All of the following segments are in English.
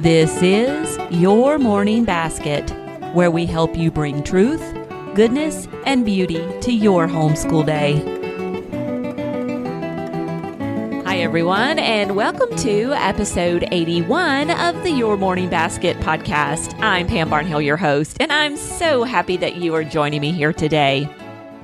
This is Your Morning Basket, where we help you bring truth, goodness, and beauty to your homeschool day. Hi, everyone, and welcome to episode 81 of the Your Morning Basket podcast. I'm Pam Barnhill, your host, and I'm so happy that you are joining me here today.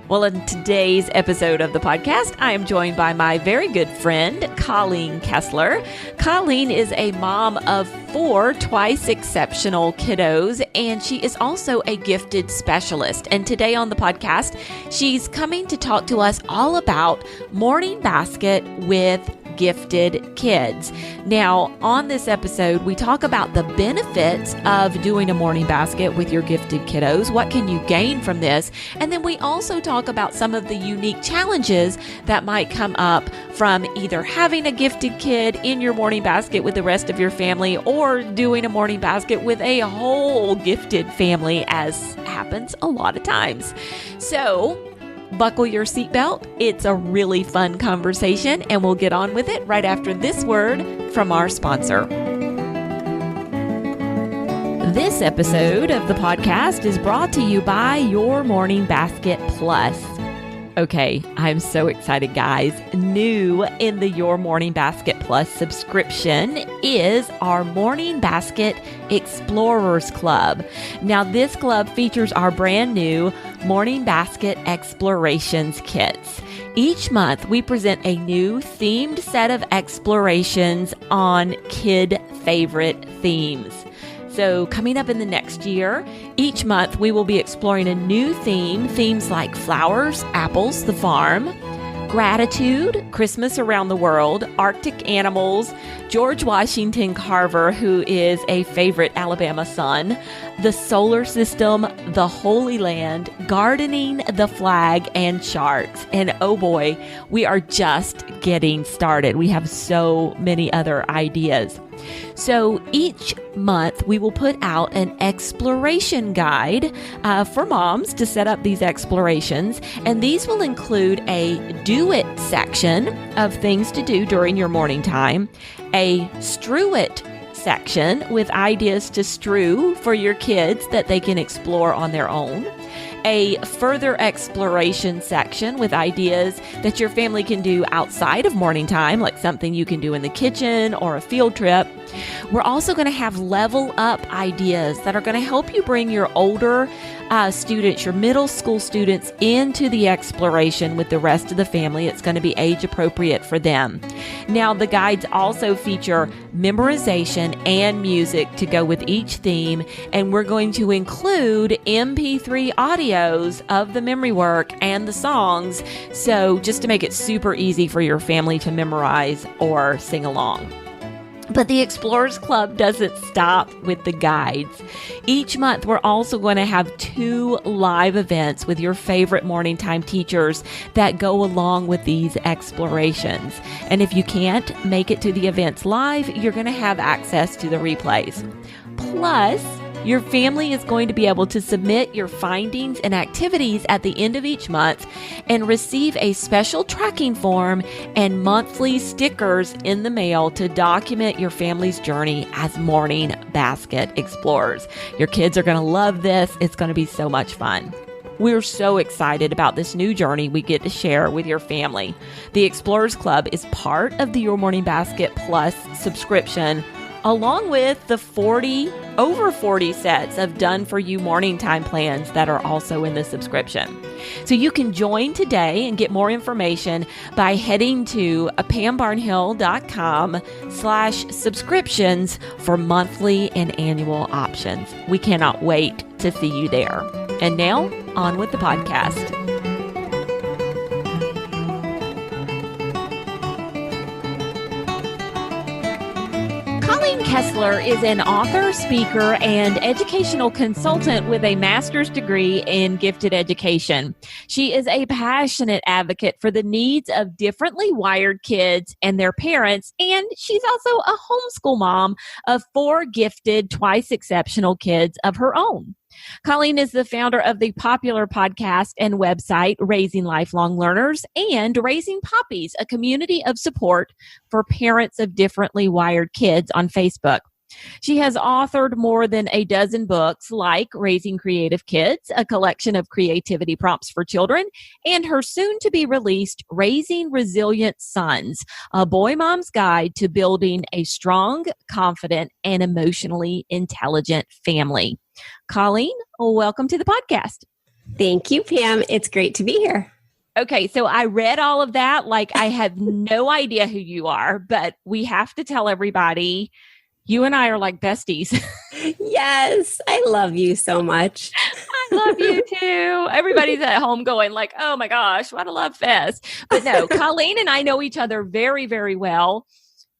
Well, in today's episode of the podcast, I am joined by my very good friend, Colleen Kessler. Colleen is a mom of 4 twice exceptional kiddos, and she is also a gifted specialist. And today on the podcast, she's coming to talk to us all about morning basket with gifted kids. Now, on this episode, we talk about the benefits of doing a morning basket with your gifted kiddos. What can you gain from this? And then we also talk about some of the unique challenges that might come up from either having a gifted kid in your morning basket with the rest of your family or doing a morning basket with a whole gifted family, as happens a lot of times. So, buckle your seatbelt. It's a really fun conversation, and we'll get on with it right after this word from our sponsor. This episode of the podcast is brought to you by Your Morning Basket Plus. Okay, I'm so excited, guys. New in the Your Morning Basket Plus subscription is our Morning Basket Explorers Club. Now, this club features our brand new Morning Basket Explorations kits. Each month, we present a new themed set of explorations on kid favorite themes. So coming up in the next year, each month we will be exploring a new theme, themes like flowers, apples, the farm, gratitude, Christmas around the world, Arctic animals, George Washington Carver, who is a favorite Alabama son, the solar system, the Holy Land, gardening, the flag, and sharks. And oh boy, we are just getting started. We have so many other ideas. So each month we will put out an exploration guide for moms to set up these explorations. And these will include a do it section of things to do during your morning time, a strew it section with ideas to strew for your kids that they can explore on their own, a further exploration section with ideas that your family can do outside of morning time, like something you can do in the kitchen or a field trip. We're also going to have level up ideas that are going to help you bring your older students, your middle school students, into the exploration with the rest of the family. It's going to be age appropriate for them. Now, the guides also feature memorization and music to go with each theme, and we're going to include MP3 audios of the memory work and the songs, so just to make it super easy for your family to memorize or sing along. But the Explorers Club doesn't stop with the guides. Each month, we're also going to have 2 live events with your favorite morning time teachers that go along with these explorations. And if you can't make it to the events live, you're going to have access to the replays. Plus, your family is going to be able to submit your findings and activities at the end of each month and receive a special tracking form and monthly stickers in the mail to document your family's journey as morning basket explorers. Your kids are going to love this. It's going to be so much fun. We're so excited about this new journey we get to share with your family. The Explorers Club is part of the Your Morning Basket Plus subscription, along with the over 40 sets of done-for-you morning time plans that are also in the subscription. So you can join today and get more information by heading to pambarnhill.com/subscriptions for monthly and annual options. We cannot wait to see you there. And now, on with the podcast. Colleen Kessler is an author, speaker, and educational consultant with a master's degree in gifted education. She is a passionate advocate for the needs of differently wired kids and their parents, and she's also a homeschool mom of 4 gifted, twice exceptional kids of her own. Colleen is the founder of the popular podcast and website Raising Lifelong Learners and Raising Poppies, a community of support for parents of differently wired kids on Facebook. She has authored more than a dozen books like Raising Creative Kids, a collection of creativity prompts for children, and her soon-to-be released Raising Resilient Sons, a boy mom's guide to building a strong, confident, and emotionally intelligent family. Colleen, welcome to the podcast. Thank you, Pam. It's great to be here. Okay, so I read all of that. Like, I have no idea who you are, but we have to tell everybody you and I are like besties. Yes, I love you so much. I love you too. Everybody's at home going like, oh my gosh, what a love fest. But no, Colleen and I know each other very, very well.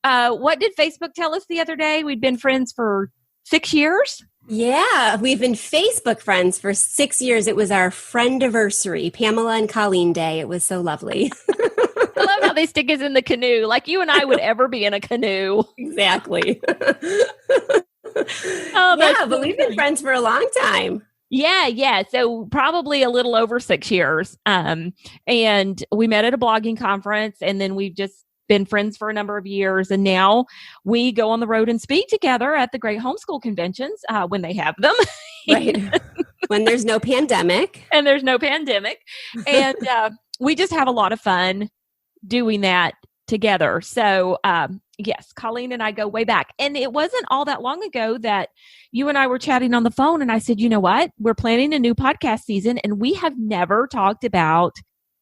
What did Facebook tell us the other day? We'd been friends for 6 years. Yeah, we've been Facebook friends for 6 years. It was our friendiversary, Pamela and Colleen Day. It was so lovely. I love how they stick us in the canoe, like you and I would ever be in a canoe. Exactly. Oh, yeah, but we've been friends for a long time. Yeah. So probably a little over 6 years. And we met at a blogging conference, and then we've just been friends for a number of years. And now we go on the road and speak together at the great homeschool conventions when they have them. Right. When there's no pandemic. And there's no pandemic. And we just have a lot of fun doing that together. So, yes, Colleen and I go way back. And it wasn't all that long ago that you and I were chatting on the phone, and I said, you know what? We're planning a new podcast season, and we have never talked about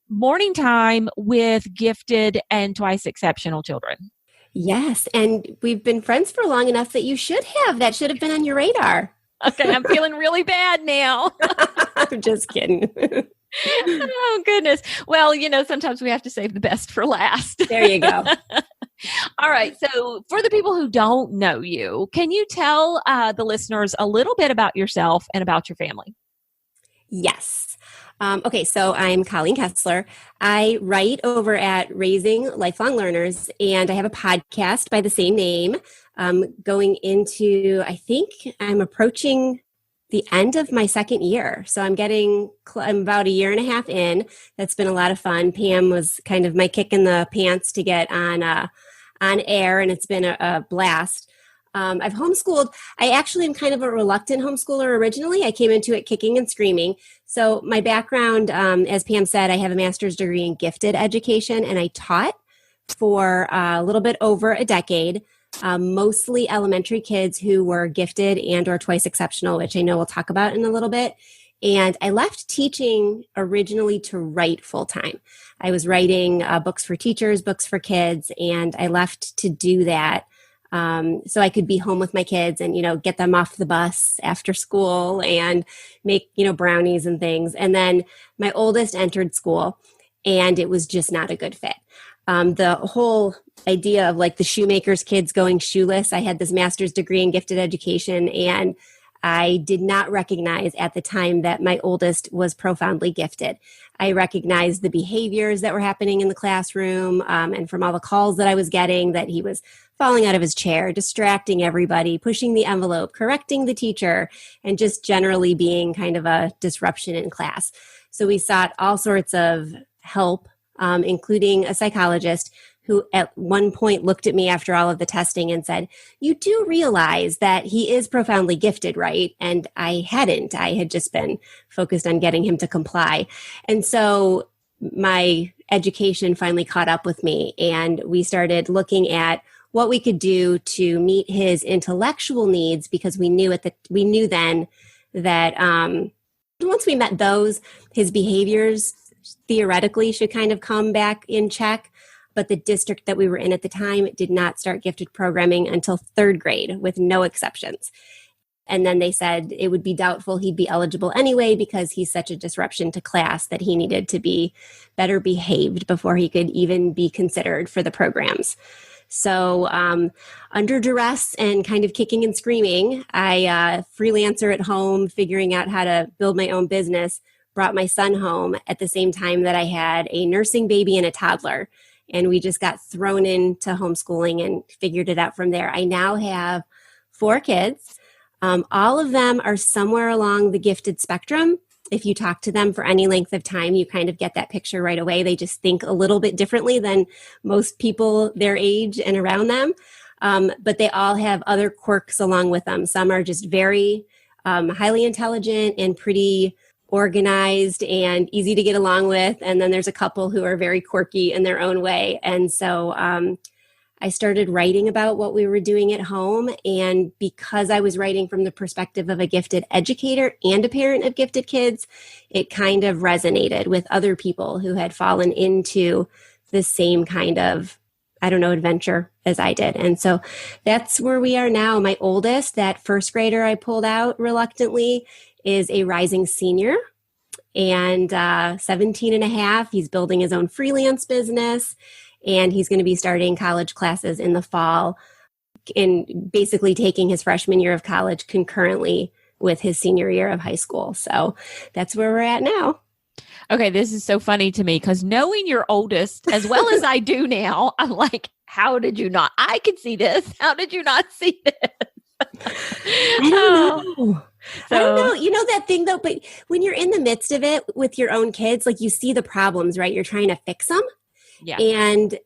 morning time with gifted and twice exceptional children. Yes, and we've been friends for long enough that you should have. That should have been on your radar. Okay, I'm feeling really bad now. I'm just kidding. Oh, goodness. Well, sometimes we have to save the best for last. There you go. All right. So for the people who don't know you, can you tell the listeners a little bit about yourself and about your family? Yes. Okay, so I'm Colleen Kessler. I write over at Raising Lifelong Learners, and I have a podcast by the same name. Going into, I think I'm approaching the end of my second year. So I'm about a year and a half in. That's been a lot of fun. Pam was kind of my kick in the pants to get on air, and it's been a blast. I've homeschooled. I actually am kind of a reluctant homeschooler originally. I came into it kicking and screaming. So my background, as Pam said, I have a master's degree in gifted education, and I taught for a little bit over a decade, mostly elementary kids who were gifted and or twice exceptional, which I know we'll talk about in a little bit. And I left teaching originally to write full-time. I was writing books for teachers, books for kids, and I left to do that so I could be home with my kids and, get them off the bus after school and make, brownies and things. And then my oldest entered school, and it was just not a good fit. The whole idea of like the shoemaker's kids going shoeless. I had this master's degree in gifted education, and I did not recognize at the time that my oldest was profoundly gifted. I recognized the behaviors that were happening in the classroom, and from all the calls that I was getting, that he was falling out of his chair, distracting everybody, pushing the envelope, correcting the teacher, and just generally being kind of a disruption in class. So we sought all sorts of help, including a psychologist who at one point looked at me after all of the testing and said, "You do realize that he is profoundly gifted, right?" And I hadn't. I had just been focused on getting him to comply. And so my education finally caught up with me, and we started looking at what we could do to meet his intellectual needs, because we knew then that once we met those, his behaviors theoretically should kind of come back in check. But the district that we were in at the time did not start gifted programming until third grade, with no exceptions. And then they said it would be doubtful he'd be eligible anyway, because he's such a disruption to class that he needed to be better behaved before he could even be considered for the programs. So under duress and kind of kicking and screaming, I freelancer at home, figuring out how to build my own business, brought my son home at the same time that I had a nursing baby and a toddler. And we just got thrown into homeschooling and figured it out from there. I now have 4 kids. All of them are somewhere along the gifted spectrum. If you talk to them for any length of time, you kind of get that picture right away. They just think a little bit differently than most people their age and around them. but they all have other quirks along with them. Some are just very highly intelligent and pretty organized and easy to get along with. And then there's a couple who are very quirky in their own way. And so I started writing about what we were doing at home. And because I was writing from the perspective of a gifted educator and a parent of gifted kids, it kind of resonated with other people who had fallen into the same kind of, adventure as I did. And so that's where we are now. My oldest, that first grader I pulled out reluctantly, is a rising senior and 17 and a half. He's building his own freelance business. And he's going to be starting college classes in the fall and basically taking his freshman year of college concurrently with his senior year of high school. So that's where we're at now. Okay, this is so funny to me because knowing your oldest as well as I do now, I'm like, how did you not? I could see this. How did you not see this? I don't know. I don't know. You know that thing though, but when you're in the midst of it with your own kids, like you see the problems, right? You're trying to fix them. Yeah. And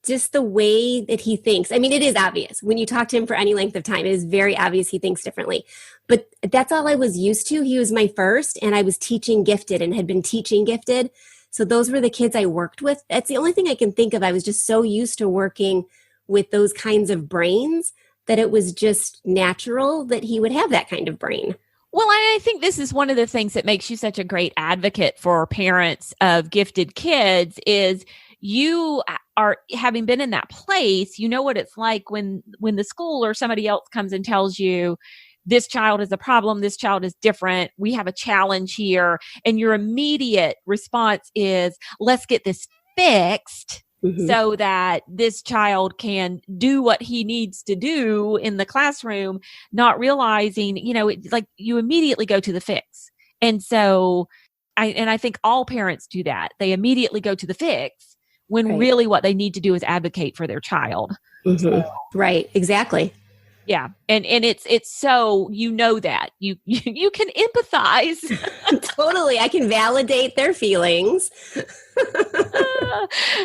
just the way that he thinks. I mean, it is obvious. When you talk to him for any length of time, it is very obvious he thinks differently. But that's all I was used to. He was my first, and I was teaching gifted and had been teaching gifted. So those were the kids I worked with. That's the only thing I can think of. I was just so used to working with those kinds of brains that it was just natural that he would have that kind of brain. Well, I think this is one of the things that makes you such a great advocate for parents of gifted kids is you are, having been in that place, you know what it's like when the school or somebody else comes and tells you, this child is a problem, this child is different, we have a challenge here. And your immediate response is, let's get this fixed so that this child can do what he needs to do in the classroom, not realizing, like you immediately go to the fix. And so I think all parents do that. They immediately go to the fix when really what they need to do is advocate for their child. So, right. Exactly. Yeah. And it's so, that you can empathize. Totally. I can validate their feelings.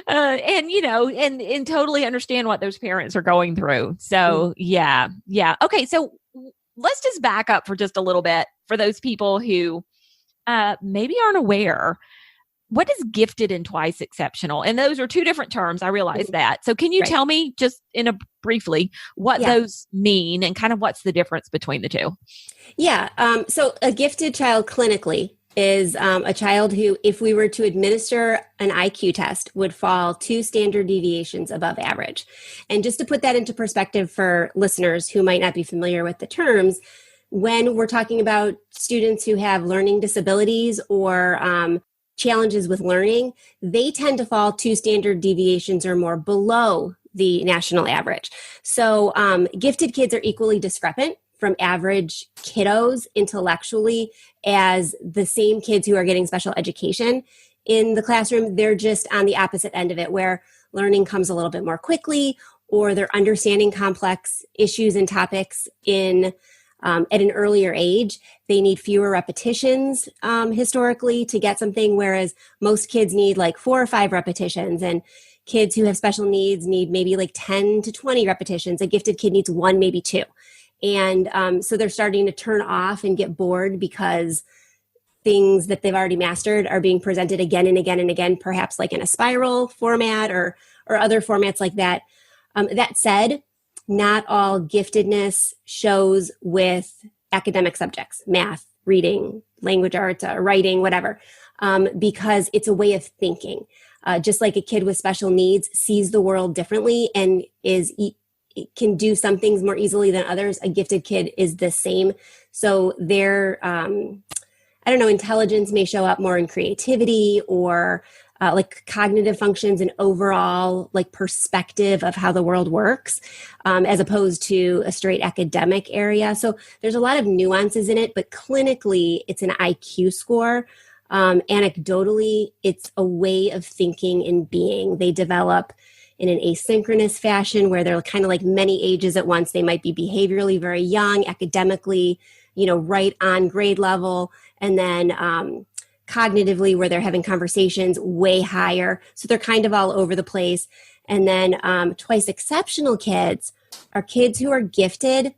And totally understand what those parents are going through. So yeah. Okay. So let's just back up for just a little bit for those people who maybe aren't aware. What is gifted and twice exceptional? And those are two different terms. I realize that. So can you tell me just briefly what those mean and kind of what's the difference between the two? Yeah. So a gifted child clinically is a child who, if we were to administer an IQ test, would fall 2 standard deviations above average. And just to put that into perspective for listeners who might not be familiar with the terms, when we're talking about students who have learning disabilities or challenges with learning, they tend to fall 2 standard deviations or more below the national average. So gifted kids are equally discrepant from average kiddos intellectually as the same kids who are getting special education in the classroom. They're just on the opposite end of it, where learning comes a little bit more quickly, or they're understanding complex issues and topics at an earlier age. They need fewer repetitions historically to get something, whereas most kids need like 4 or 5 repetitions, and kids who have special needs need maybe like 10 to 20 repetitions. A gifted kid needs 1, maybe 2. And so they're starting to turn off and get bored because things that they've already mastered are being presented again and again and again, perhaps like in a spiral format or other formats like that. That said, not all giftedness shows with academic subjects, math, reading, language arts, writing, whatever, because it's a way of thinking. Just like a kid with special needs sees the world differently and can do some things more easily than others, a gifted kid is the same. So their, intelligence may show up more in creativity or like cognitive functions and overall like perspective of how the world works, as opposed to a straight academic area. So there's a lot of nuances in it, but clinically it's an IQ score. Anecdotally, it's a way of thinking and being. They develop in an asynchronous fashion where they're kind of like many ages at once. They might be behaviorally very young, academically, right on grade level, and then cognitively where they're having conversations way higher. So they're kind of all over the place. And then twice exceptional kids are kids who are gifted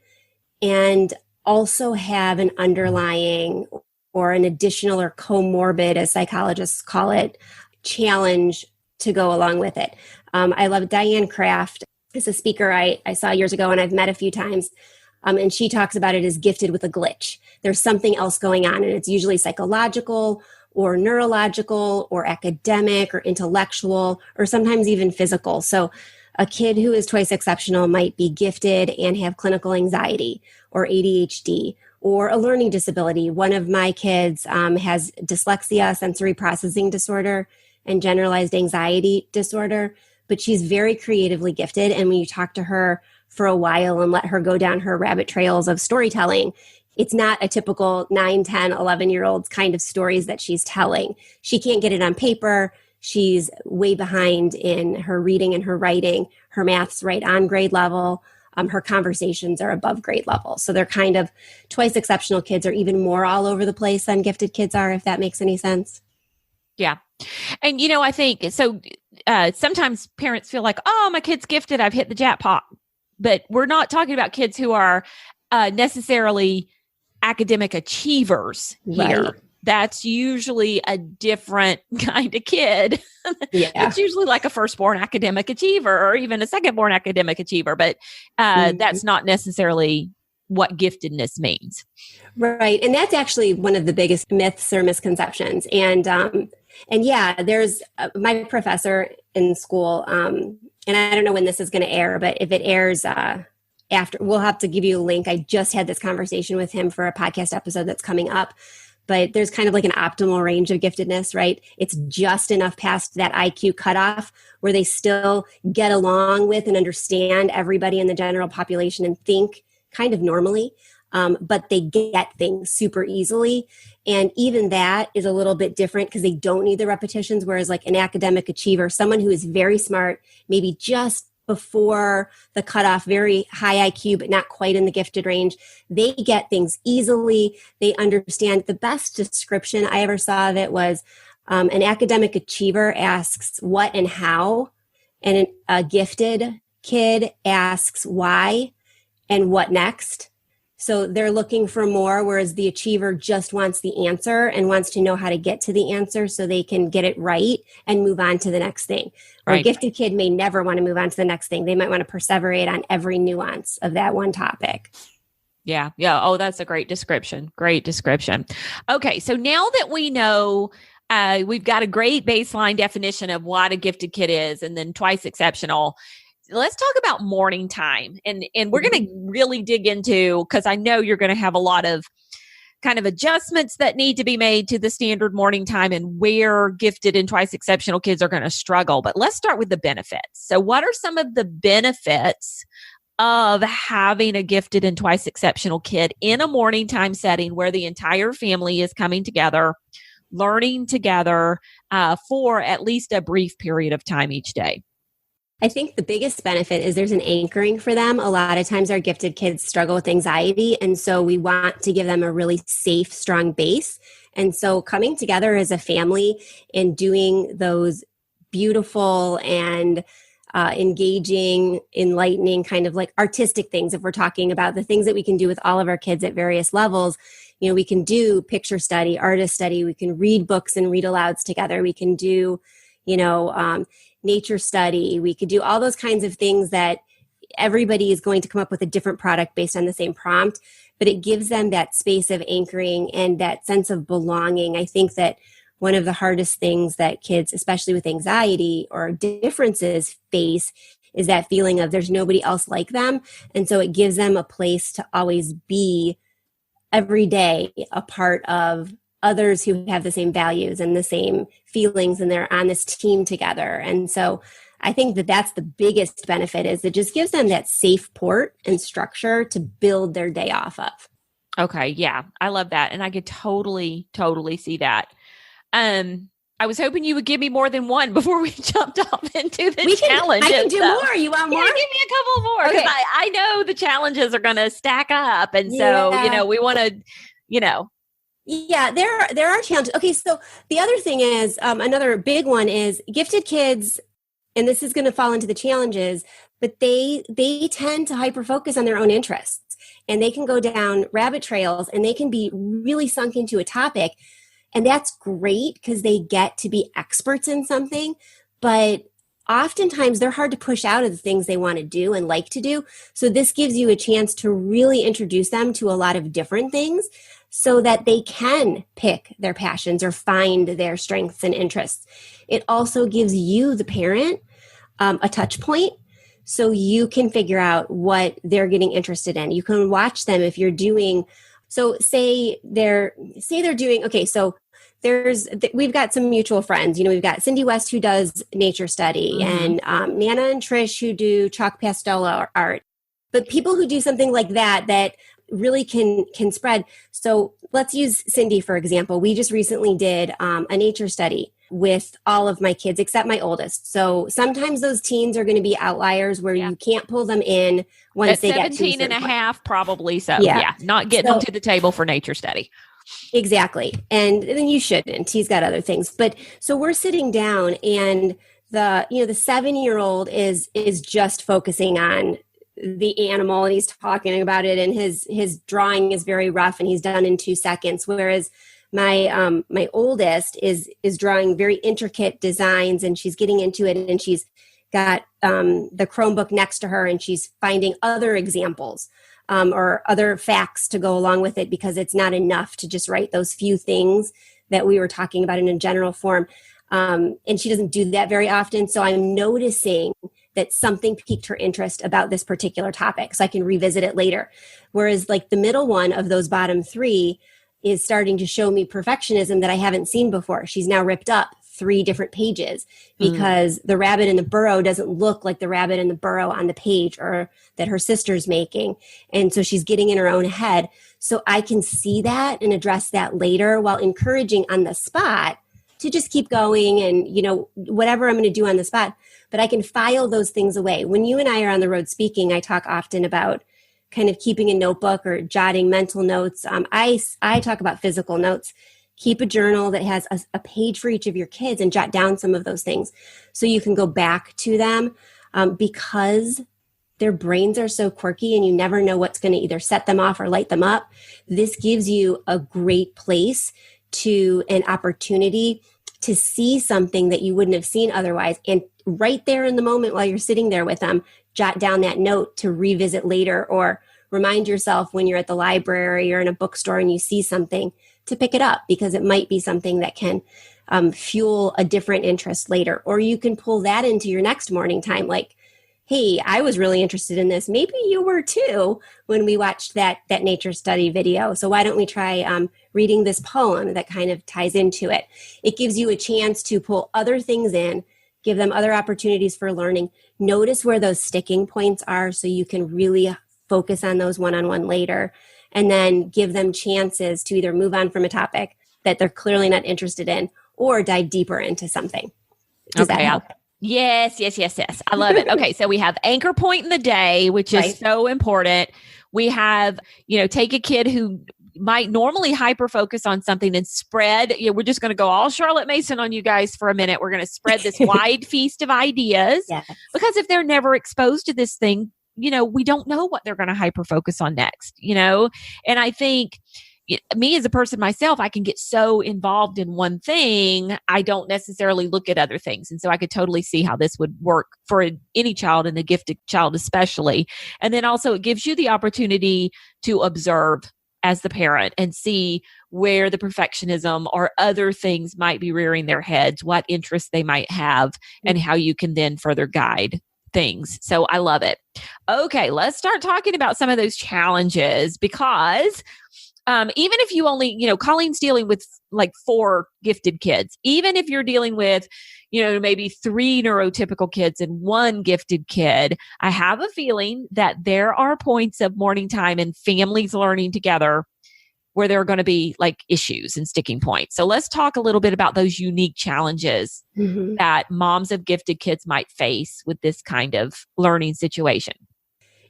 and also have an underlying or an additional or comorbid, as psychologists call it, challenge to go along with it. I love Diane Kraft is a speaker I saw years ago and I've met a few times. And she talks about it as gifted with a glitch. There's something else going on, and it's usually psychological or neurological or academic or intellectual or sometimes even physical. So a kid who is twice exceptional might be gifted and have clinical anxiety or ADHD or a learning disability. One of my kids has dyslexia, sensory processing disorder, and generalized anxiety disorder, but she's very creatively gifted. And when you talk to her for a while and let her go down her rabbit trails of storytelling, it's not a typical 9, 10, 11-year-old's kind of stories that she's telling. She can't get it on paper. She's way behind in her reading and her writing. Her math's right on grade level. Her conversations are above grade level. So they're kind of twice exceptional kids are even more all over the place than gifted kids are, if that makes any sense. Yeah. And, I think so. Sometimes parents feel like, oh, my kid's gifted. I've hit the jackpot. But we're not talking about kids who are necessarily academic achievers here. Right. That's usually a different kind of kid. Yeah. It's usually like a firstborn academic achiever or even a secondborn academic achiever, but that's not necessarily what giftedness means. Right. And that's actually one of the biggest myths or misconceptions. And yeah, there's my professor in school, and I don't know when this is going to air, but if it airs after, we'll have to give you a link. I just had this conversation with him for a podcast episode that's coming up. But there's kind of like an optimal range of giftedness, right? It's just enough past that IQ cutoff where they still get along with and understand everybody in the general population and think kind of normally, but they get things super easily. And even that is a little bit different because they don't need the repetitions, whereas like an academic achiever, someone who is very smart, maybe just before the cutoff, very high IQ, but not quite in the gifted range. They get things easily. They understand. The best description I ever saw of it was an academic achiever asks what and how, and a gifted kid asks why and what next. So they're looking for more, whereas the achiever just wants the answer and wants to know how to get to the answer so they can get it right and move on to the next thing. Right. A gifted kid may never want to move on to the next thing. They might want to perseverate on every nuance of that one topic. Yeah. Yeah. Oh, that's a great description. Great description. Okay. So now that we know we've got a great baseline definition of what a gifted kid is and then twice exceptional, let's talk about morning time. And we're going to really dig into, because I know you're going to have a lot of kind of adjustments that need to be made to the standard morning time and where gifted and twice exceptional kids are going to struggle. But let's start with the benefits. So what are some of the benefits of having a gifted and twice exceptional kid in a morning time setting where the entire family is coming together, learning together for at least a brief period of time each day? I think the biggest benefit is there's an anchoring for them. A lot of times our gifted kids struggle with anxiety, and so we want to give them a really safe, strong base. And so coming together as a family and doing those beautiful and engaging, enlightening, kind of like artistic things, if we're talking about the things that we can do with all of our kids at various levels, we can do picture study, artist study, we can read books and read alouds together, we can do, nature study. We could do all those kinds of things that everybody is going to come up with a different product based on the same prompt, but it gives them that space of anchoring and that sense of belonging. I think that one of the hardest things that kids, especially with anxiety or differences, face is that feeling of there's nobody else like them. And so it gives them a place to always be every day a part of others who have the same values and the same feelings, and they're on this team together. And so I think that that's the biggest benefit, is it just gives them that safe port and structure to build their day off of. Okay. Yeah. I love that. And I could totally see that. I was hoping you would give me more than one before we jumped off into the challenges. I can do more. You want more? Yeah, give me a couple more. Because I know the challenges are going to stack up. And so, we want to, Yeah, there are challenges. Okay, so the other thing is, another big one is gifted kids and this is going to fall into the challenges, but they tend to hyper focus on their own interests, and they can go down rabbit trails, and they can be really sunk into a topic. And that's great because they get to be experts in something, but oftentimes they're hard to push out of the things they want to do and like to do. So this gives you a chance to really introduce them to a lot of different things so that they can pick their passions or find their strengths and interests. It also gives you, the parent, a touch point so you can figure out what they're getting interested in. You can watch them if you're doing, so say they're doing, okay, so we've got some mutual friends. We've got Cindy West who does nature study, and Nana and Trish who do chalk pastel art. But people who do something like that really can spread. So let's use Cindy, for example. We just recently did a nature study with all of my kids, except my oldest. So sometimes those teens are going to be outliers where you can't pull them in once they get to 17 and a half, probably. So not getting them to the table for nature study. Exactly. And then you shouldn't. He's got other things. But so we're sitting down, and the 7-year-old is just focusing on the animal, and he's talking about it, and his drawing is very rough, and he's done in 2 seconds. Whereas my oldest is drawing very intricate designs, and she's getting into it, and she's got the Chromebook next to her, and she's finding other examples. Or other facts to go along with it, because it's not enough to just write those few things that we were talking about in a general form. And she doesn't do that very often. So I'm noticing that something piqued her interest about this particular topic, so I can revisit it later. Whereas like the middle one of those bottom 3 is starting to show me perfectionism that I haven't seen before. She's now ripped up 3 different pages because the rabbit in the burrow doesn't look like the rabbit in the burrow on the page or that her sister's making. And so she's getting in her own head. So I can see that and address that later, while encouraging on the spot to just keep going and, whatever I'm going to do on the spot. But I can file those things away. When you and I are on the road speaking, I talk often about kind of keeping a notebook or jotting mental notes. I talk about physical notes. Keep a journal that has a page for each of your kids and jot down some of those things so you can go back to them, because their brains are so quirky and you never know what's going to either set them off or light them up. This gives you a great place to an opportunity to see something that you wouldn't have seen otherwise. And right there in the moment while you're sitting there with them, jot down that note to revisit later, or remind yourself when you're at the library or in a bookstore and you see something to pick it up, because it might be something that can fuel a different interest later. Or you can pull that into your next morning time. Like, hey, I was really interested in this. Maybe you were too when we watched that nature study video. So why don't we try reading this poem that kind of ties into it? It gives you a chance to pull other things in, give them other opportunities for learning. Notice where those sticking points are so you can really focus on those one-on-one later. And then give them chances to either move on from a topic that they're clearly not interested in or dive deeper into something. Does that help? Yes. I love it. Okay. So we have anchor point in the day, which is so important. We have, take a kid who might normally hyper focus on something and spread. We're just going to go all Charlotte Mason on you guys for a minute. We're going to spread this wide feast of ideas, because if they're never exposed to this thing, we don't know what they're going to hyper focus on next, and I think me as a person myself, I can get so involved in one thing, I don't necessarily look at other things. And so I could totally see how this would work for any child, and a gifted child especially. And then also it gives you the opportunity to observe as the parent and see where the perfectionism or other things might be rearing their heads, what interests they might have, and how you can then further guide things. So I love it. Okay, let's start talking about some of those challenges, because even if you only, Colleen's dealing with like 4 gifted kids, even if you're dealing with, maybe 3 neurotypical kids and 1 gifted kid, I have a feeling that there are points of morning time and families learning together where there are going to be like issues and sticking points. So let's talk a little bit about those unique challenges that moms of gifted kids might face with this kind of learning situation.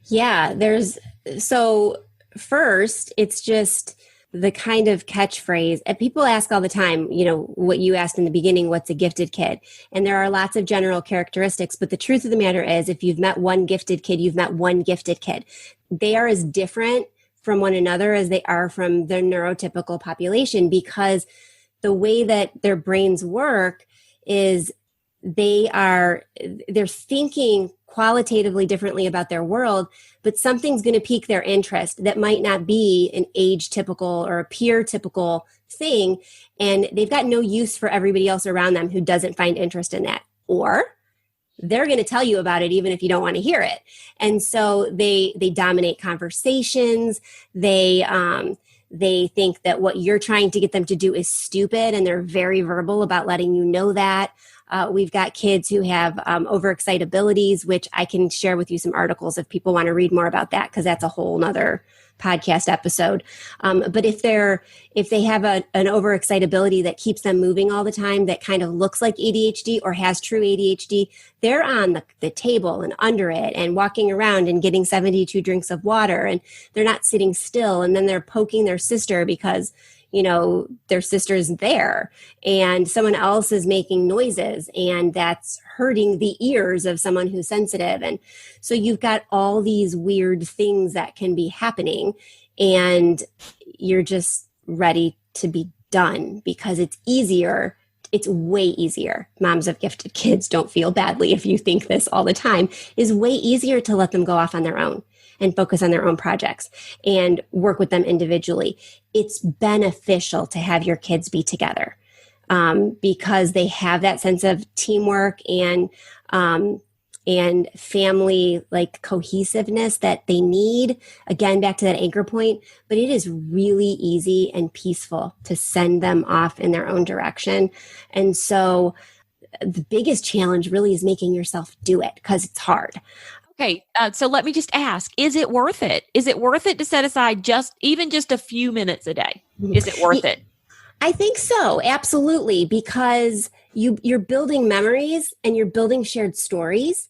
Yeah, so first, it's just the kind of catchphrase, and people ask all the time, what you asked in the beginning, what's a gifted kid? And there are lots of general characteristics, but the truth of the matter is, if you've met one gifted kid, you've met one gifted kid. They are as different from one another as they are from the neurotypical population, because the way that their brains work is they're thinking qualitatively differently about their world, but something's going to pique their interest that might not be an age typical or a peer typical thing. And they've got no use for everybody else around them who doesn't find interest in that. Or they're going to tell you about it even if you don't want to hear it. And so they dominate conversations. They think that what you're trying to get them to do is stupid, and they're very verbal about letting you know that. We've got kids who have overexcitabilities, which I can share with you some articles if people want to read more about that, because that's a whole nother podcast episode. But if they have an overexcitability that keeps them moving all the time, that kind of looks like ADHD or has true ADHD, they're on the table and under it and walking around and getting 72 drinks of water, and they're not sitting still. And then they're poking their sister because their sister's there and someone else is making noises, and that's hurting the ears of someone who's sensitive. And so you've got all these weird things that can be happening, and you're just ready to be done because it's easier. It's way easier. Moms of gifted kids, don't feel badly if you think this all the time, is way easier to let them go off on their own and focus on their own projects and work with them individually. It's beneficial to have your kids be together because they have that sense of teamwork and family like cohesiveness that they need. Again, back to that anchor point, but it is really easy and peaceful to send them off in their own direction. And so the biggest challenge really is making yourself do it, because it's hard. Okay, so let me just ask, is it worth it? Is it worth it to set aside just a few minutes a day? Is it worth it? I think so, absolutely, because you're building memories and you're building shared stories.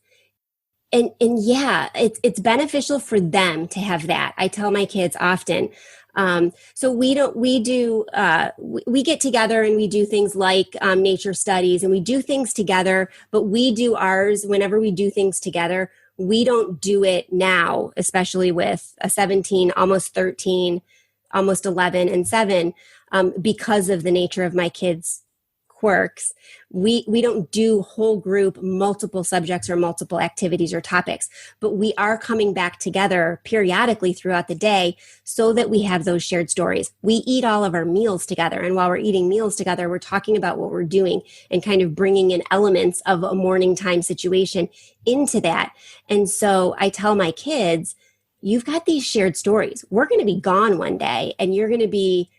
And yeah, it's beneficial for them to have that. I tell my kids often. So we get together and we do things like nature studies, and we do things together, but we do ours whenever we do things together. We don't do it now, especially with a 17, almost 13, almost 11 and 7, because of the nature of my kids' quirks. We don't do whole group, multiple subjects or multiple activities or topics, but we are coming back together periodically throughout the day so that we have those shared stories. We eat all of our meals together. And while we're eating meals together, we're talking about what we're doing and kind of bringing in elements of a morning time situation into that. And so I tell my kids, you've got these shared stories. We're going to be gone one day, and you're going to be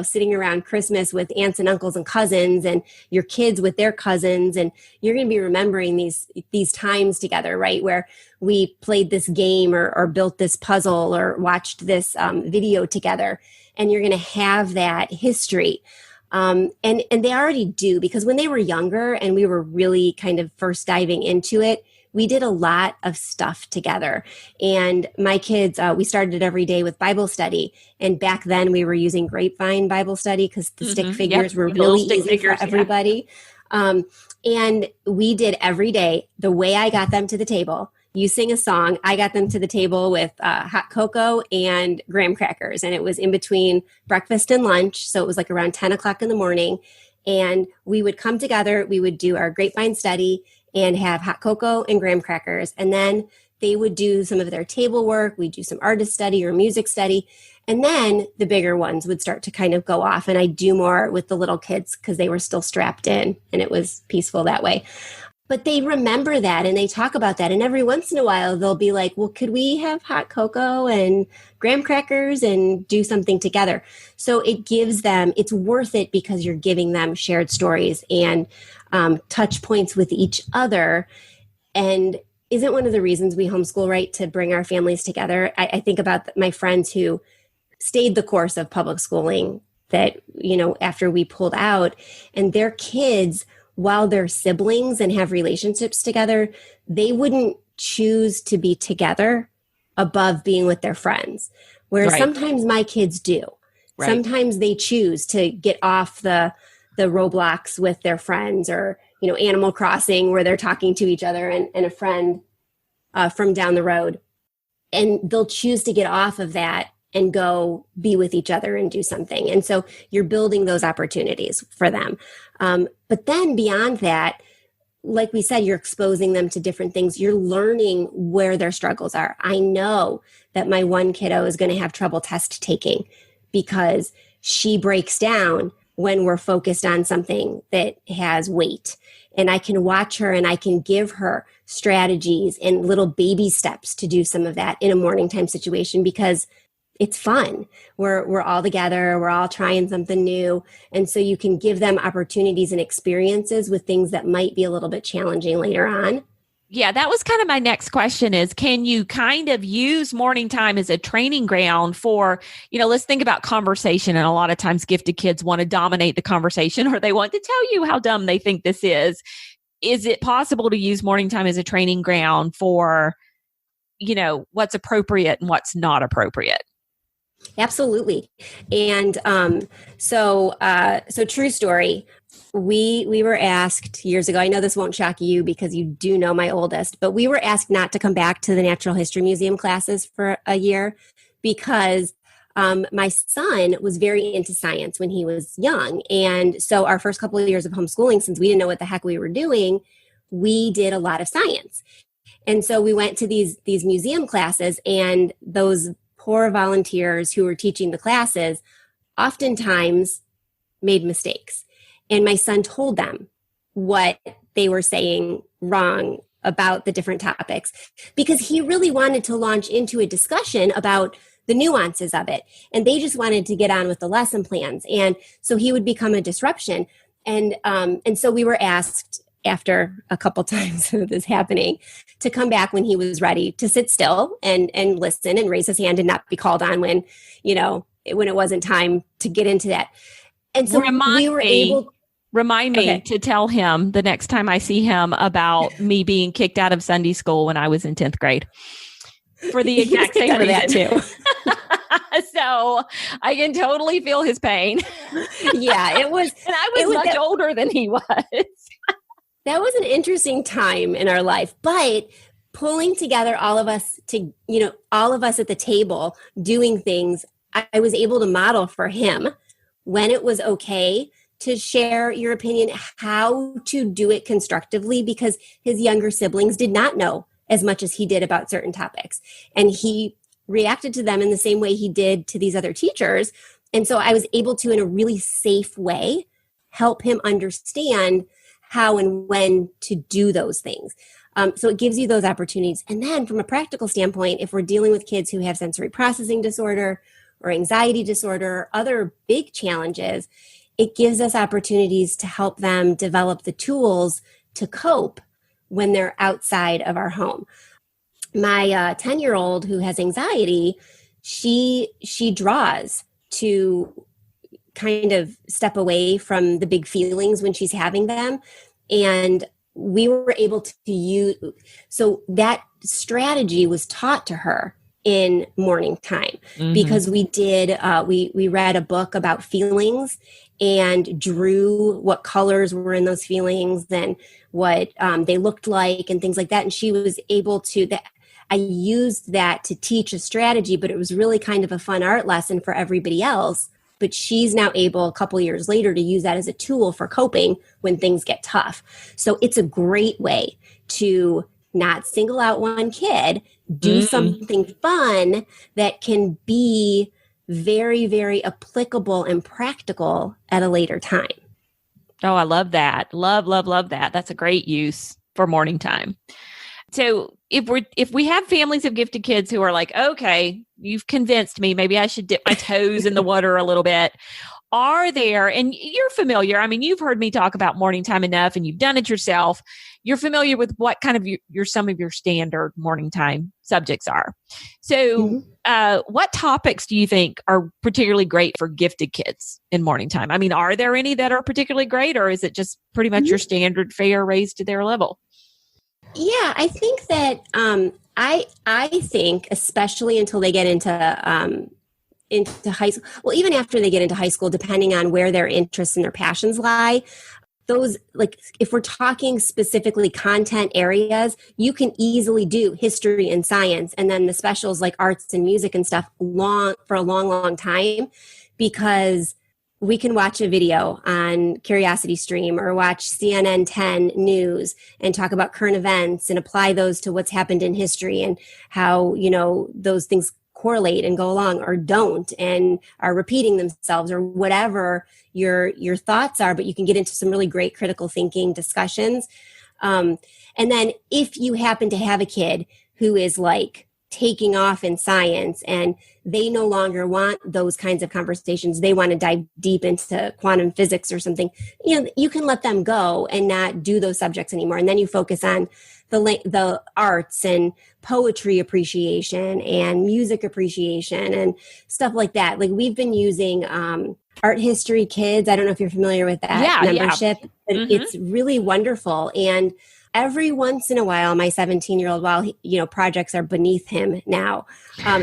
sitting around Christmas with aunts and uncles and cousins, and your kids with their cousins. And you're going to be remembering these times together, right? Where we played this game or built this puzzle or watched this video together. And you're going to have that history. And they already do, because when they were younger and we were really kind of first diving into it, we did a lot of stuff together. And my kids, we started every day with Bible study. And back then we were using Grapevine Bible study because the stick figures were really easy for everybody. Yeah. And we did every day the way I got them to the table. You sing a song, I got them to the table with hot cocoa and graham crackers. And it was in between breakfast and lunch. So it was like around 10 o'clock in the morning. And we would come together, we would do our Grapevine study and have hot cocoa and graham crackers. And then they would do some of their table work. We'd do some artist study or music study. And then the bigger ones would start to kind of go off. And I'd do more with the little kids because they were still strapped in, and it was peaceful that way. But they remember that and they talk about that. And every once in a while, they'll be like, well, could we have hot cocoa and graham crackers and do something together? So it gives them, it's worth it because you're giving them shared stories and touch points with each other. And isn't one of the reasons we homeschool, right, to bring our families together? I think about my friends who stayed the course of public schooling that, after we pulled out, and their kids, while they're siblings and have relationships together, they wouldn't choose to be together above being with their friends. Whereas sometimes my kids do. Right. Sometimes they choose to get off the Roblox with their friends, or, Animal Crossing, where they're talking to each other and a friend from down the road. And they'll choose to get off of that and go be with each other and do something. And so you're building those opportunities for them. But then beyond that, like we said, you're exposing them to different things. You're learning where their struggles are. I know that my one kiddo is going to have trouble test taking because she breaks down when we're focused on something that has weight. And I can watch her and I can give her strategies and little baby steps to do some of that in a morning time situation, because it's fun. We're all together. We're all trying something new. And so you can give them opportunities and experiences with things that might be a little bit challenging later on. Yeah, that was kind of my next question is, can you kind of use morning time as a training ground for, let's think about conversation. And a lot of times gifted kids want to dominate the conversation, or they want to tell you how dumb they think this is. Is it possible to use morning time as a training ground for, what's appropriate and what's not appropriate? Absolutely. And so true story. We were asked years ago, I know this won't shock you because you do know my oldest, but we were asked not to come back to the Natural History Museum classes for a year because my son was very into science when he was young. And so our first couple of years of homeschooling, since we didn't know what the heck we were doing, we did a lot of science. And so we went to these museum classes, and those poor volunteers who were teaching the classes oftentimes made mistakes. And my son told them what they were saying wrong about the different topics, because he really wanted to launch into a discussion about the nuances of it. And they just wanted to get on with the lesson plans. And so he would become a disruption. And so we were asked, after a couple times of this happening, to come back when he was ready to sit still and listen and raise his hand and not be called on when it wasn't time to get into that. And so Remind me to tell him the next time I see him about me being kicked out of Sunday school when I was in 10th grade for the exact same reason. That too. So I can totally feel his pain. Yeah, it was. And I was much older than he was. That was an interesting time in our life, but pulling together all of us all of us at the table doing things, I was able to model for him when it was okay to share your opinion, how to do it constructively, because his younger siblings did not know as much as he did about certain topics. And he reacted to them in the same way he did to these other teachers. And so I was able to, in a really safe way, help him understand how and when to do those things. So it gives you those opportunities. And then from a practical standpoint, if we're dealing with kids who have sensory processing disorder or anxiety disorder or other big challenges, it gives us opportunities to help them develop the tools to cope when they're outside of our home. My 10-year-old who has anxiety, she draws to kind of step away from the big feelings when she's having them. And we were able to use, so that strategy was taught to her in morning time, because we did, we read a book about feelings and drew what colors were in those feelings and what they looked like and things like that. And she was able to, I used that to teach a strategy, but it was really kind of a fun art lesson for everybody else. But she's now able a couple years later to use that as a tool for coping when things get tough. So it's a great way to not single out one kid, do something fun that can be very, very applicable and practical at a later time. Oh, I love that. Love that. That's a great use for morning time. So if we have families of gifted kids who are like, okay, you've convinced me, maybe I should dip my toes in the water a little bit. Are there, and you're familiar, I mean, you've heard me talk about morning time enough and you've done it yourself. You're familiar with what kind of some of your standard morning time subjects are. So what topics do you think are particularly great for gifted kids in morning time? I mean, are there any that are particularly great, or is it just pretty much your standard fare raised to their level? Yeah, I think that I think, especially until they get into into high school, well, even after they get into high school, depending on where their interests and their passions lie, those, like, if we're talking specifically content areas, you can easily do history and science, and then the specials like arts and music and stuff for a long, long time, because we can watch a video on Curiosity Stream or watch CNN 10 news and talk about current events and apply those to what's happened in history and how, those things correlate and go along or don't and are repeating themselves or whatever your thoughts are, but you can get into some really great critical thinking discussions. And then if you happen to have a kid who is like taking off in science and they no longer want those kinds of conversations, they want to dive deep into quantum physics or something, you can let them go and not do those subjects anymore. And then you focus on the arts and poetry appreciation and music appreciation and stuff like that. Like we've been using Art History Kids. I don't know if you're familiar with that membership, but it's really wonderful. And every once in a while, my 17-year-old, while projects are beneath him now,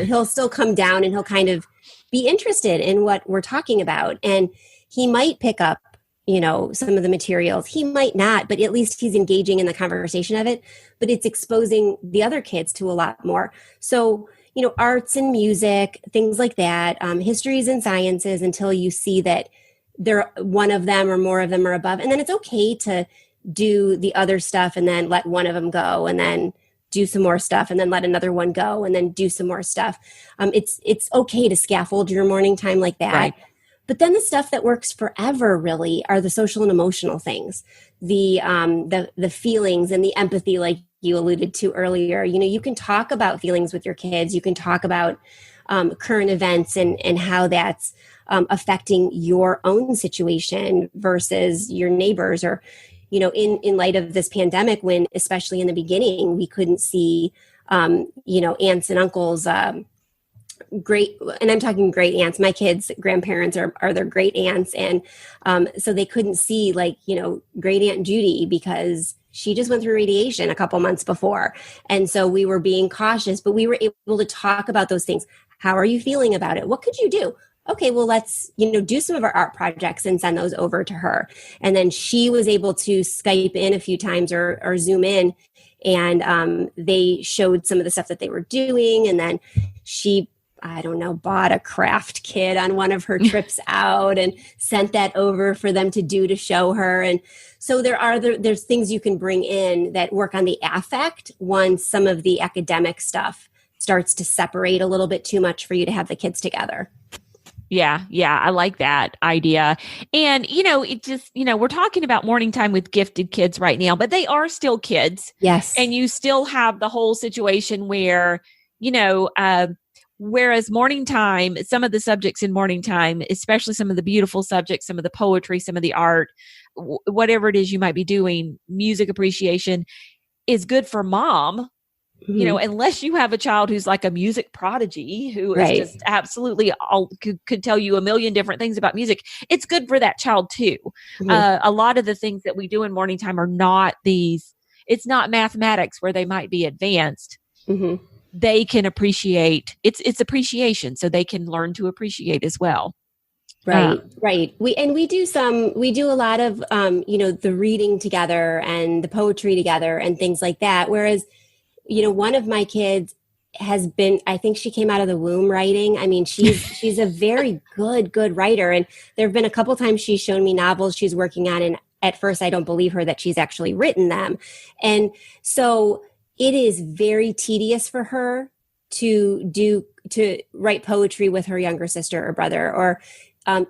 he'll still come down and he'll kind of be interested in what we're talking about. And he might pick up some of the materials. He might not, but at least he's engaging in the conversation of it, but it's exposing the other kids to a lot more. So, arts and music, things like that, histories and sciences, until you see that one of them or more of them are above. And then it's okay to do the other stuff and then let one of them go and then do some more stuff and then let another one go and then do some more stuff. It's okay to scaffold your morning time like that. Right. But then the stuff that works forever really are the social and emotional things, the feelings and the empathy, like you alluded to earlier. You can talk about feelings with your kids. You can talk about current events and how that's affecting your own situation versus your neighbors, or in light of this pandemic, when especially in the beginning we couldn't see aunts and uncles. Great, and I'm talking great aunts. My kids' grandparents are their great aunts, and so they couldn't see great Aunt Judy because she just went through radiation a couple months before, and so we were being cautious, but we were able to talk about those things. How are you feeling about it? What could you do? Okay, well, let's do some of our art projects and send those over to her, and then she was able to Skype in a few times or Zoom in, and they showed some of the stuff that they were doing, and then she, bought a craft kit on one of her trips out and sent that over for them to do to show her. And so there's things you can bring in that work on the affect once some of the academic stuff starts to separate a little bit too much for you to have the kids together. Yeah. I like that idea. And, it just, we're talking about morning time with gifted kids right now, but they are still kids. Yes. And you still have the whole situation where, whereas morning time, some of the subjects in morning time, especially some of the beautiful subjects, some of the poetry, some of the art, whatever it is you might be doing, music appreciation is good for mom. Unless you have a child who's like a music prodigy, who is just absolutely could tell you a million different things about music, it's good for that child too. A lot of the things that we do in morning time are not it's not mathematics where they might be advanced. They can appreciate, it's appreciation, so they can learn to appreciate as well. Right. We do a lot of, the reading together and the poetry together and things like that. Whereas, one of my kids has been, I think she came out of the womb writing. I mean, she's a very good writer. And there have been a couple times she's shown me novels she's working on. And at first I don't believe her that she's actually written them. And so it is very tedious for her to write poetry with her younger sister or brother, or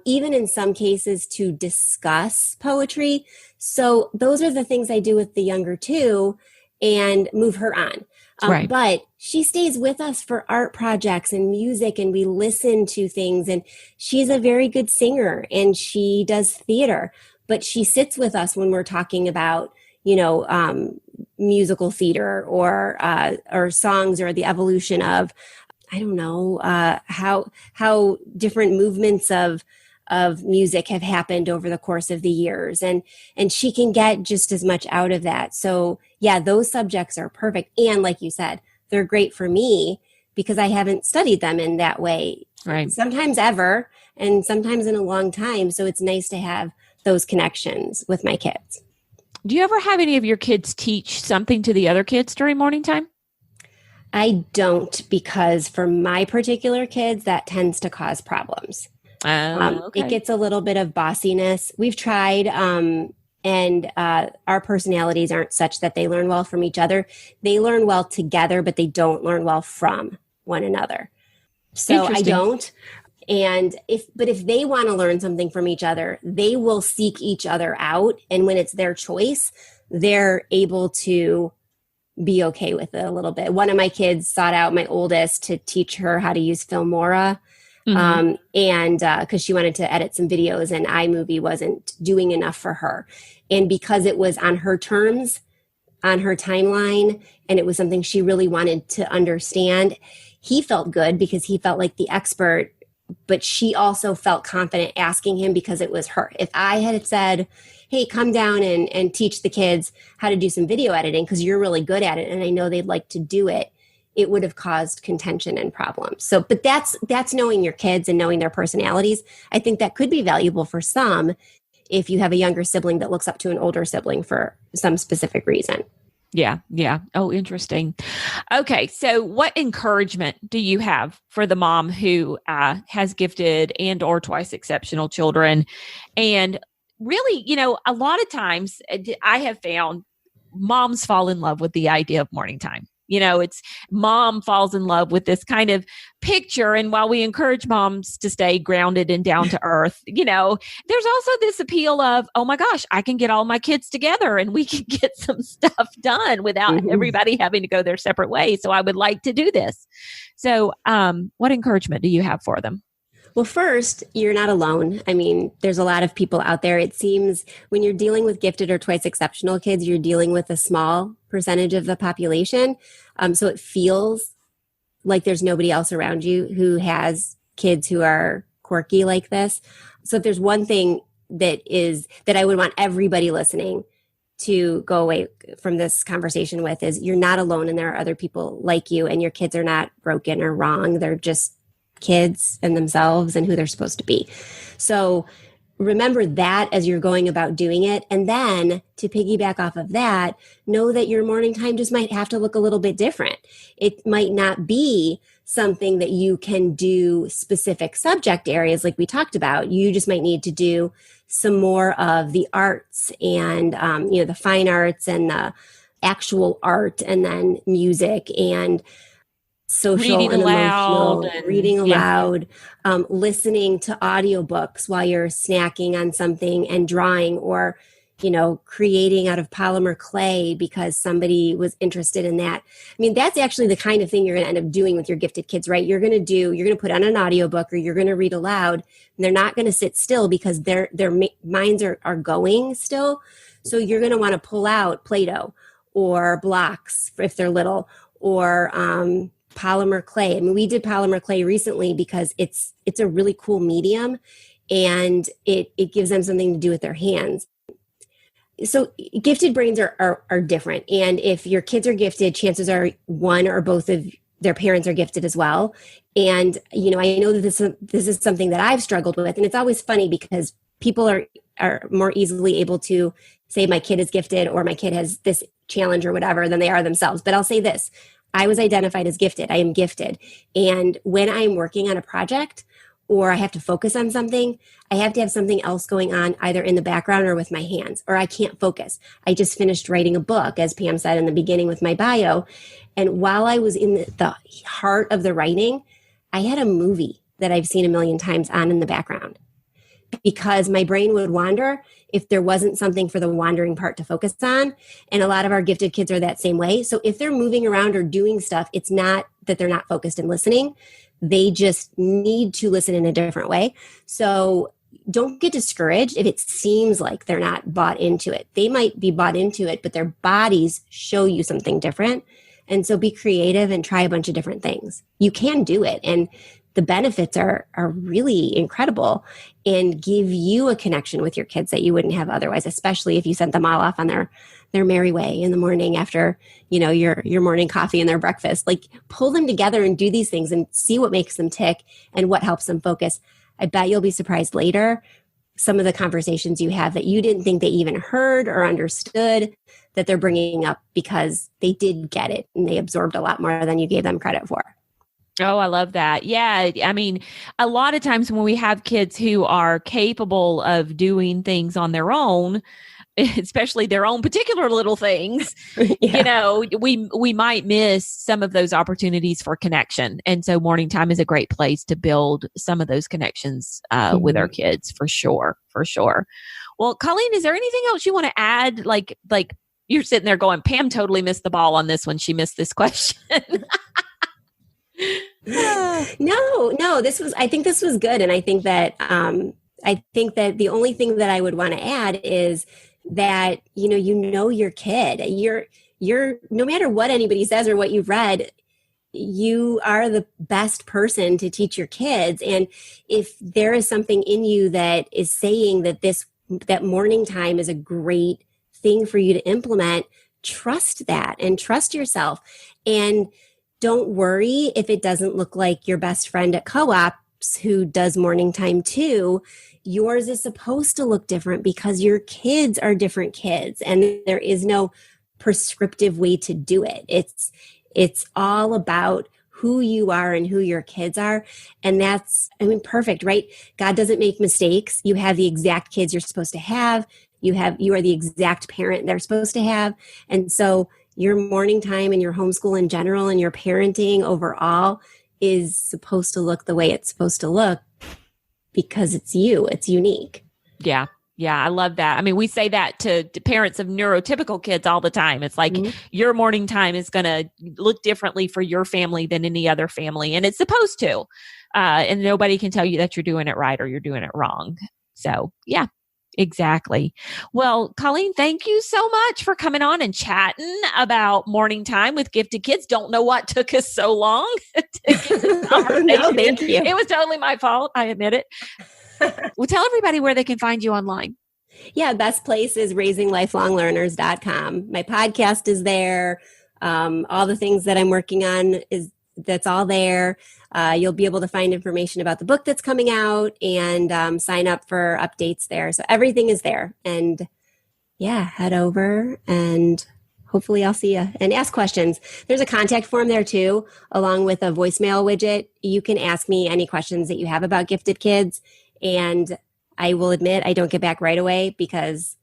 even in some cases to discuss poetry. So those are the things I do with the younger two and move her on. Right. But she stays with us for art projects and music, and we listen to things, and she's a very good singer and she does theater, but she sits with us when we're talking about, musical theater or songs, or the evolution of, how different movements of music have happened over the course of the years. And she can get just as much out of that. So yeah, those subjects are perfect. And like you said, they're great for me because I haven't studied them in that way. Right. Sometimes ever, and sometimes in a long time. So it's nice to have those connections with my kids. Do you ever have any of your kids teach something to the other kids during morning time? I don't, because for my particular kids, that tends to cause problems. Okay. It gets a little bit of bossiness. We've tried, and our personalities aren't such that they learn well from each other. They learn well together, but they don't learn well from one another. So I don't. And if they want to learn something from each other, they will seek each other out. And when it's their choice, they're able to be okay with it a little bit. One of my kids sought out my oldest to teach her how to use Filmora. And because she wanted to edit some videos and iMovie wasn't doing enough for her. And because it was on her terms, on her timeline, and it was something she really wanted to understand, he felt good because he felt like the expert, but she also felt confident asking him because it was her. If I had said, hey, come down and teach the kids how to do some video editing because you're really good at it and I know they'd like to do it, it would have caused contention and problems. So, but that's knowing your kids and knowing their personalities. I think that could be valuable for some if you have a younger sibling that looks up to an older sibling for some specific reason. Yeah. Yeah. Oh, interesting. Okay. So what encouragement do you have for the mom who has gifted and or twice exceptional children? And really, a lot of times I have found moms fall in love with the idea of morning time. It's mom falls in love with this kind of picture. And while we encourage moms to stay grounded and down to earth, there's also this appeal of, oh my gosh, I can get all my kids together and we can get some stuff done without everybody having to go their separate ways. So I would like to do this. So what encouragement do you have for them? Well, first, you're not alone. I mean, there's a lot of people out there. It seems when you're dealing with gifted or twice exceptional kids, you're dealing with a small percentage of the population. So it feels like there's nobody else around you who has kids who are quirky like this. So if there's one thing that I would want everybody listening to go away from this conversation with is you're not alone and there are other people like you and your kids are not broken or wrong. They're just kids and themselves and who they're supposed to be. So remember that as you're going about doing it. And then to piggyback off of that, know that your morning time just might have to look a little bit different. It might not be something that you can do specific subject areas like we talked about. You just might need to do some more of the arts and, the fine arts and the actual art and then music and social reading and aloud, emotional, reading aloud, listening to audiobooks while you're snacking on something and drawing or, creating out of polymer clay because somebody was interested in that. I mean, that's actually the kind of thing you're going to end up doing with your gifted kids, right? You're going to put on an audiobook or you're going to read aloud and they're not going to sit still because their minds are going still. So you're going to want to pull out Play-Doh or blocks if they're little or, polymer clay. I mean, we did polymer clay recently because it's a really cool medium and it gives them something to do with their hands. So gifted brains are different. And if your kids are gifted, chances are one or both of their parents are gifted as well. And, I know that this is something that I've struggled with. And it's always funny because people are more easily able to say my kid is gifted or my kid has this challenge or whatever than they are themselves. But I'll say this. I was identified as gifted. I am gifted. And when I'm working on a project or I have to focus on something, I have to have something else going on either in the background or with my hands, or I can't focus. I just finished writing a book, as Pam said in the beginning with my bio. And while I was in the heart of the writing, I had a movie that I've seen a million times on in the background because my brain would wander if there wasn't something for the wandering part to focus on. And a lot of our gifted kids are that same way. So if they're moving around or doing stuff, it's not that they're not focused and listening. They just need to listen in a different way. So don't get discouraged if it seems like they're not bought into it. They might be bought into it, but their bodies show you something different. And so be creative and try a bunch of different things. You can do it. And the benefits are really incredible and give you a connection with your kids that you wouldn't have otherwise, especially if you sent them all off on their merry way in the morning after, your morning coffee and their breakfast. Like, pull them together and do these things and see what makes them tick and what helps them focus. I bet you'll be surprised later some of the conversations you have that you didn't think they even heard or understood that they're bringing up because they did get it and they absorbed a lot more than you gave them credit for. Oh, I love that. Yeah. I mean, a lot of times when we have kids who are capable of doing things on their own, especially their own particular little things, we might miss some of those opportunities for connection. And so morning time is a great place to build some of those connections with our kids, for sure. For sure. Well, Colleen, is there anything else you want to add? Like you're sitting there going, Pam totally missed the ball on this one. She missed this question. No, I think this was good. And I think that the only thing that I would want to add is that, your kid, you're no matter what anybody says or what you've read, you are the best person to teach your kids. And if there is something in you that is saying that morning time is a great thing for you to implement, trust that and trust yourself. And don't worry if it doesn't look like your best friend at co-ops who does morning time too. Yours is supposed to look different because your kids are different kids and there is no prescriptive way to do it. It's all about who you are and who your kids are. And that's, perfect, right? God doesn't make mistakes. You have the exact kids you're supposed to have. You are the exact parent they're supposed to have. And so your morning time and your homeschool in general and your parenting overall is supposed to look the way it's supposed to look because it's you. It's unique. Yeah. Yeah. I love that. We say that to parents of neurotypical kids all the time. It's like your morning time is going to look differently for your family than any other family. And it's supposed to. And nobody can tell you that you're doing it right or you're doing it wrong. So yeah. Exactly. Well, Colleen, thank you so much for coming on and chatting about morning time with gifted kids. Don't know what took us so long to get this conversation. No, thank you. It was totally my fault. I admit it. Well, tell everybody where they can find you online. Yeah, best place is raisinglifelonglearners.com. My podcast is there. All the things that I'm working on that's all there. You'll be able to find information about the book that's coming out and sign up for updates there. So everything is there. And yeah, head over and hopefully I'll see you and ask questions. There's a contact form there too, along with a voicemail widget. You can ask me any questions that you have about gifted kids. And I will admit I don't get back right away because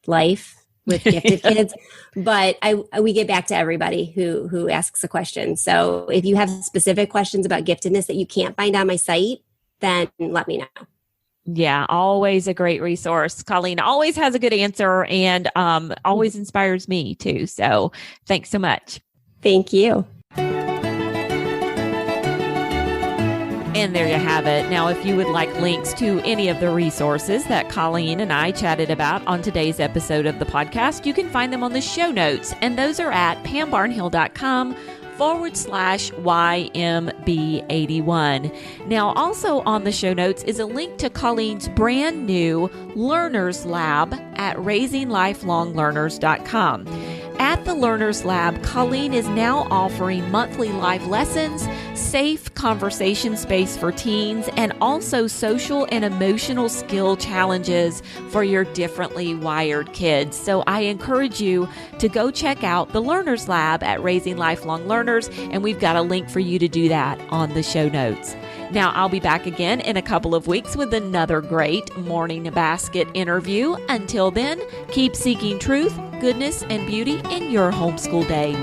life with gifted kids, but we get back to everybody who asks a question. So if you have specific questions about giftedness that you can't find on my site, then let me know. Yeah, always a great resource. Colleen always has a good answer and always inspires me too. So thanks so much. Thank you. And there you have it. Now, if you would like links to any of the resources that Colleen and I chatted about on today's episode of the podcast, you can find them on the show notes. And those are at pambarnhill.com/YMB81. Now, also on the show notes is a link to Colleen's brand new Learners Lab at raisinglifelonglearners.com. At the Learners Lab, Colleen is now offering monthly live lessons, safe conversation space for teens, and also social and emotional skill challenges for your differently wired kids. So I encourage you to go check out the Learners Lab at Raising Lifelong Learners, and we've got a link for you to do that on the show notes. Now, I'll be back again in a couple of weeks with another great Morning Basket interview. Until then, keep seeking truth, goodness, and beauty in your homeschool day.